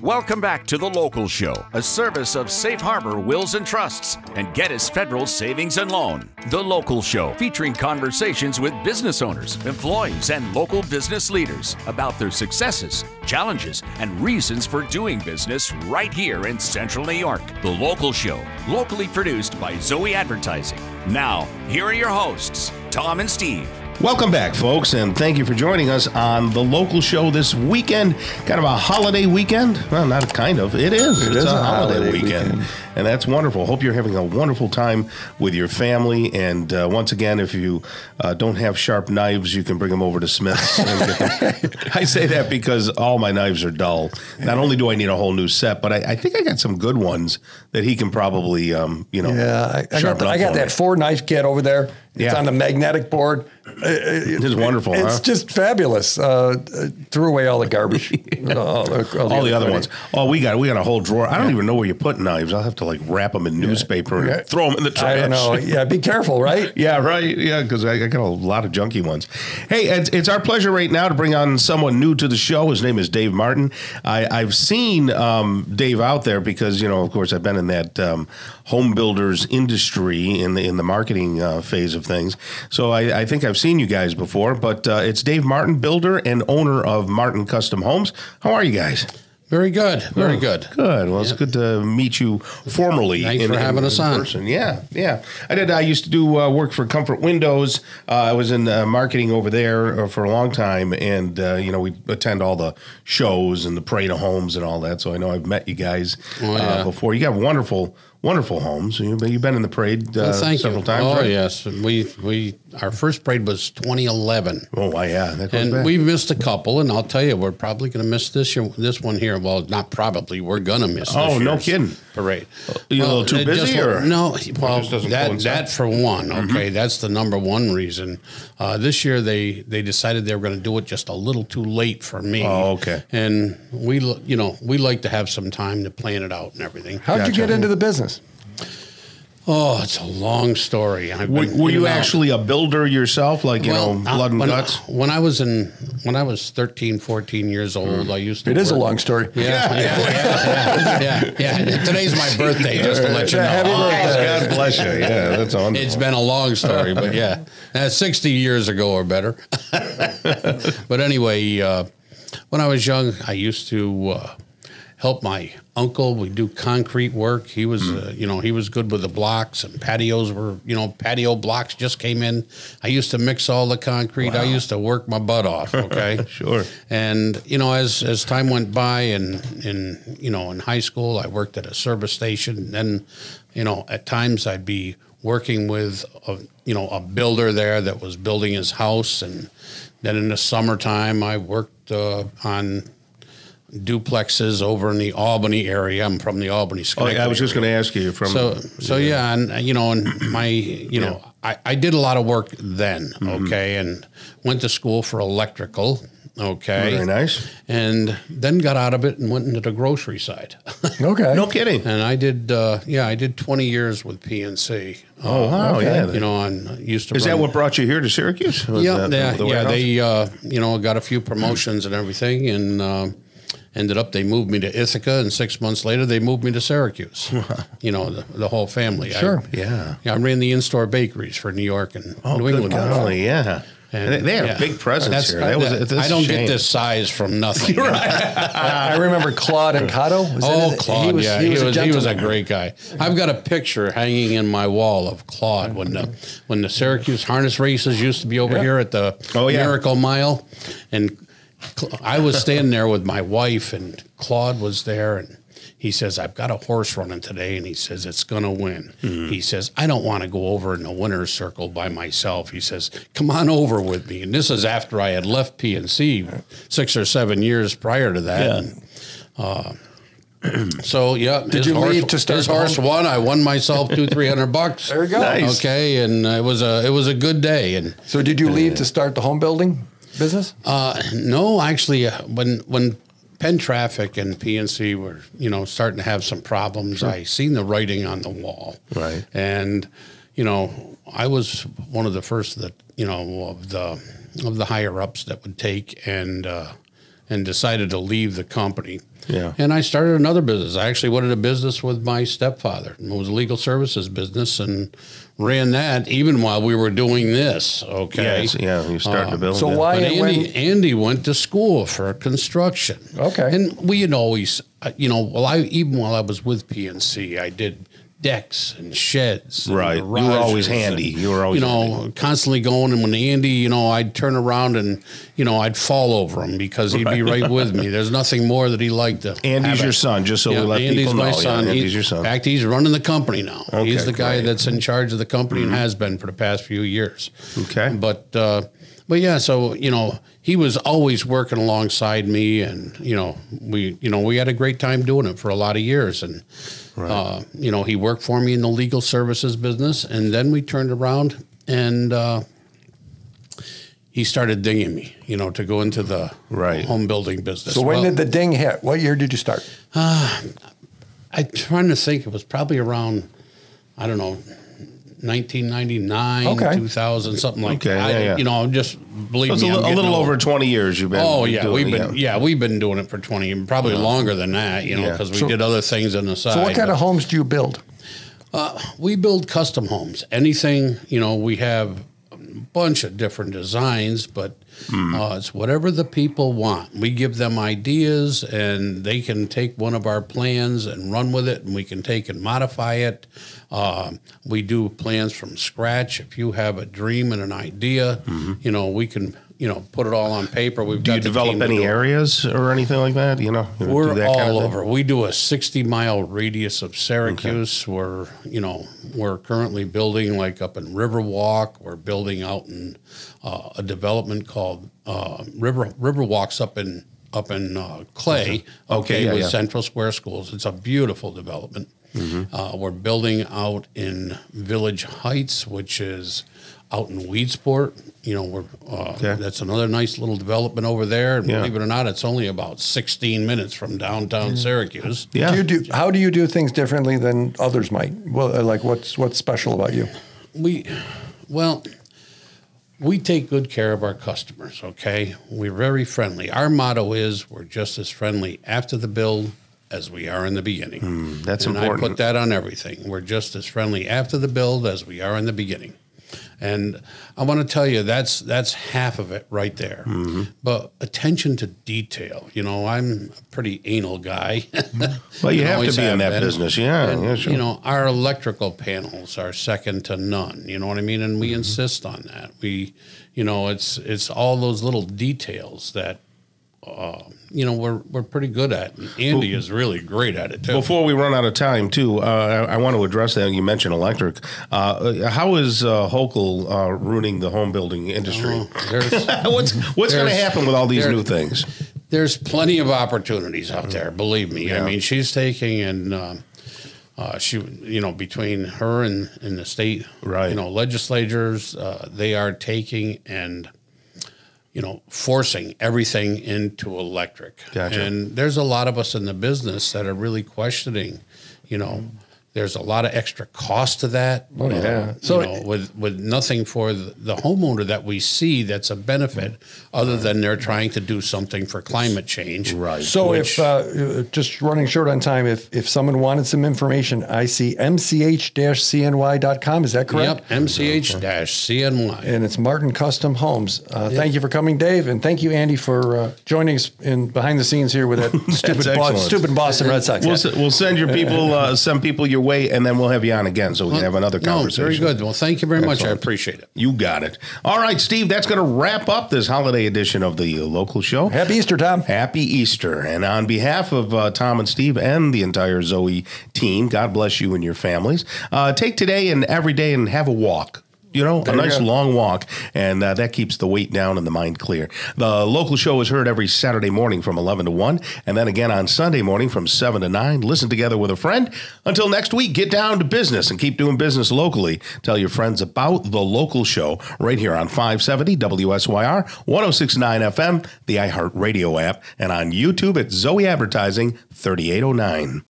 Welcome back to The Local Show, a service of Safe Harbor Wills and Trusts and Geddes Federal Savings and Loan. The Local Show, featuring conversations with business owners, employees, and local business leaders about their successes, challenges, and reasons for doing business right here in Central New York. The Local Show, locally produced by Zoey Advertising. Now, here are your hosts, Tom and Steve. Welcome back, folks, and thank you for joining us on The Local Show this weekend. Kind of a holiday weekend. Well, not kind of. It is. It's a holiday weekend. And that's wonderful. Hope you're having a wonderful time with your family. And once again, if you don't have sharp knives, you can bring them over to Smith's. And get them. I say that because all my knives are dull. Not only do I need a whole new set, but I think I got some good ones that he can probably, Yeah, I got that 4-knife kit over there. It's on the magnetic board. It's wonderful, It's just fabulous. Threw away all the garbage. all the other ones. Oh, we got a whole drawer. I don't even know where you put knives. I'll have to wrap them in newspaper and throw them in the trash. I don't know. Yeah, be careful, right? Yeah, right. Yeah, because I got a lot of junky ones. Hey, it's our pleasure right now to bring on someone new to the show. His name is Dave Martin. I've seen Dave out there because, of course, I've been in that home builders industry in the marketing phase of things. So I think I've seen you guys before, but it's Dave Martin, builder and owner of Martin Custom Homes. How are you guys? Very good. Very good. Good. Well, it's good to meet you formally. Thanks for having us on. Person. Yeah. I used to do work for Comfort Windows. I was in marketing over there for a long time, and we attend all the shows and the parade of homes and all that. So I know I've met you guys before. You got wonderful homes. You've been in the parade several times. Oh, right? yes. Our first parade was 2011. Oh, yeah. That goes and back. we've missed a couple, and I'll tell you, we're probably going to miss this one here. Well, not probably. We're going to miss this no kidding. Parade. You a little too busy? No. Well, that for one, okay, that's the number one reason. This year, they decided they were going to do it just a little too late for me. Oh, okay. And we like to have some time to plan it out and everything. How'd you get into the business? Oh, it's a long story. Were you actually a builder yourself, blood and guts? When I was 13, 14 years old, I used to. It is a long story. Yeah. Today's my birthday, just to let you know. Happy birthday. God bless you. Yeah, that's wonderful. It's been a long story, but 60 years ago or better. But anyway, when I was young, I used to help my uncle. We do concrete work. He was, he was good with the blocks, and patios were, patio blocks just came in. I used to mix all the concrete. Wow. I used to work my butt off. Okay. Sure. And, as time went by in high school, I worked at a service station. And then, at times I'd be working with a builder there that was building his house. And then in the summertime, I worked on duplexes over in the Albany area. I'm from the Albany. I was just going to ask you from. I did a lot of work then. Okay, and went to school for electrical. Okay, very nice. And then got out of it and went into the grocery side. Okay, no kidding. And I did. I did 20 years with PNC. Oh wow, okay. Yeah. Used to. Is that what brought you here to Syracuse? They got a few promotions and everything, and. They moved me to Ithaca, and 6 months later, they moved me to Syracuse. The whole family. Sure. I ran the in-store bakeries for New York and New England. Yeah. And they have big presence here. I don't get this size from nothing. Right. I remember Claude and Cotto. Claude, he was a great guy. I've got a picture hanging in my wall of Claude when the Syracuse harness races used to be over here at the Miracle Mile, and I was standing there with my wife, and Claude was there, and he says, I've got a horse running today, and he says, it's going to win. Mm-hmm. He says, I don't want to go over in the winner's circle by myself. He says, come on over with me. And this is after I had left PNC 6 or 7 years prior to that. Yeah. Did you leave to start? His horse won. I won myself $200-300. There you go. Nice. Okay, and it was a good day. And so, did you leave to start the home building business? No, actually, when Penn Traffic and PNC were, starting to have some problems, sure. I seen the writing on the wall. Right. And, I was one of the first that, of the higher ups that would take and and decided to leave the company. Yeah. And I started another business. I actually went into business with my stepfather. It was a legal services business, and ran that even while we were doing this. Okay. Yes, yeah, you started to build. So it. why? But Andy went to school for construction. Okay. And we had always, even while I was with PNC, I did decks and sheds. Right. And you were always handy. You were always handy. Constantly going. And when Andy, I'd turn around and, I'd fall over him because he'd be right with me. There's nothing more that he liked to Andy's your son, just so we let people know. Andy's my son. Andy's your son. In fact, he's running the company now. Okay, he's the guy great. that's in charge of the company and has been for the past few years. Okay. But yeah, so, he was always working alongside me, and, we had a great time doing it for a lot of years. And, right. He worked for me in the legal services business, and then we turned around and he started dinging me, to go into the home building business. So when did the ding hit? What year did you start? I'm trying to think. It was probably around, I don't know, 1999, 2000, something like that. Yeah. Just believe me. It's a little over 20 years you've been. Oh yeah, we've been doing it for 20, probably longer than that. Because we did other things on the side. So what kind of homes do you build? We build custom homes. Anything, we have a bunch of different designs, but it's whatever the people want. We give them ideas, and they can take one of our plans and run with it, and we can take and modify it. We do plans from scratch. If you have a dream and an idea, we can, put it all on paper. Do you develop any areas or anything like that? We're all over. We do a 60-mile radius of Syracuse. Okay. We're currently building like up in Riverwalk. We're building out in a development called Riverwalk's up in Clay. Okay, with Central Square Schools. It's a beautiful development. We're building out in Village Heights, which is out in Weedsport. That's another nice little development over there. And believe it or not, it's only about 16 minutes from downtown Syracuse. Yeah. How do you do things differently than others might? Well, like what's special about you? We take good care of our customers. Okay, we're very friendly. Our motto is we're just as friendly after the build as we are in the beginning. That's and important. I put that on everything. We're just as friendly after the build as we are in the beginning. And I want to tell you, that's half of it right there. But attention to detail. I'm a pretty anal guy. Well, you have to be in that business. Yeah, sure. Our electrical panels are second to none. You know what I mean? And we insist on that. We, it's all those little details that we're pretty good at. And Andy is really great at it too. Before we run out of time, too, I want to address that. You mentioned electric. How is Hochul ruining the home building industry? What's going to happen with all these new things? There's plenty of opportunities out there. Believe me. Yeah. I mean, she's taking and. Between her and the state, legislators, they are taking and, forcing everything into electric. Gotcha. And there's a lot of us in the business that are really questioning, there's a lot of extra cost to that. Oh, yeah. So with nothing for the homeowner that we see that's a benefit other than they're trying to do something for climate change. Right. So if just running short on time, if someone wanted some information, I see mch-cny.com. Is that correct? Yep, mch-cny. And it's Martin Custom Homes. Thank you for coming, Dave, and thank you, Andy, for joining us in behind the scenes here with that stupid Boston Red Sox. We'll send your people, some people your way, and then we'll have you on again so we can have another conversation. Very good. Well, thank you very much. I appreciate it. You got it. All right, Steve, that's going to wrap up this holiday edition of the local show. Happy Easter, Tom. Happy Easter. And on behalf of Tom and Steve and the entire Zoey team, God bless you and your families. Take today and every day and have a walk. A nice long walk, and that keeps the weight down and the mind clear. The local show is heard every Saturday morning from 11 to 1, and then again on Sunday morning from 7 to 9. Listen together with a friend. Until next week, get down to business and keep doing business locally. Tell your friends about the local show right here on 570 WSYR, 106.9 FM, the iHeartRadio app, and on YouTube at Zoey Advertising 3809.